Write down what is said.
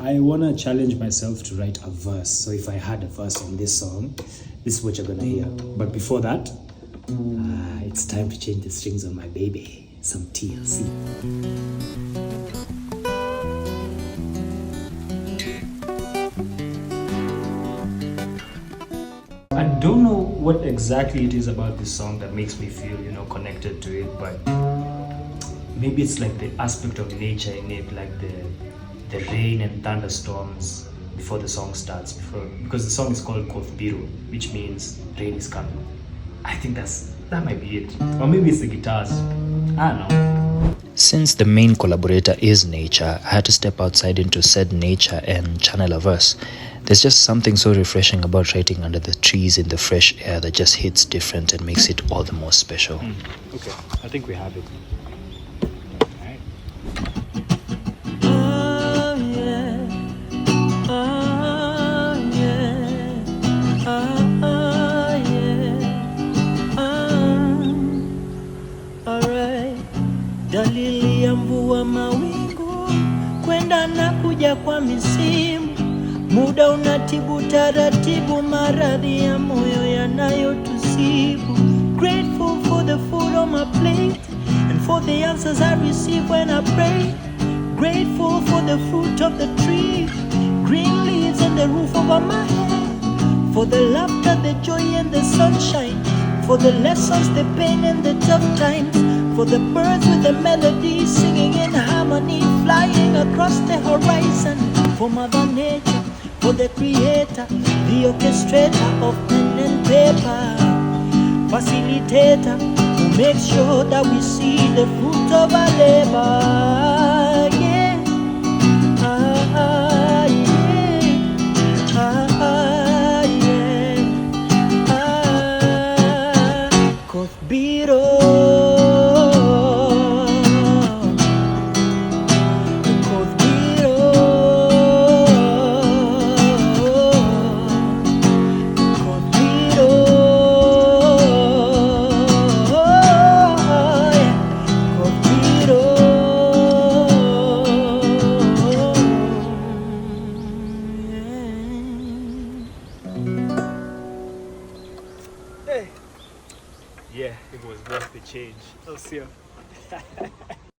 I want to challenge myself to write a verse. So if I had a verse on this song, this is what you're going to hear. But before that, it's time to change the strings on my baby. Some TLC. I don't know what exactly it is about this song that makes me feel, connected to it, but maybe it's like the aspect of nature in it, like the rain and thunderstorms before the song starts, because the song is called Koth Biro, which means rain is coming. I think that might be it. Or maybe it's the guitars. I don't know. Since the main collaborator is nature, I had to step outside into said nature and channel a verse. There's just something so refreshing about writing under the trees in the fresh air that just hits different and makes it all the more special. Okay, I think we have it. Dalili ya mvua, mawingu kwenda na kuja kwa misimu, muda unatibu taratibu maradhi ya moyo yanayotusibu. Grateful for the food on my plate and for the answers I receive when I pray. Grateful for the fruit of the tree, green leaves and the roof over my head, for the laughter, the joy and the sunshine, for the lessons, the pain and the tough times, for the birds with the melody singing in harmony, flying across the horizon, for Mother Nature, for the creator, the orchestrator of pen and paper, facilitator who makes sure that we see the fruit of our labor. Yeah. Koth Biro, Yeah, it was worth the change. I'll see you.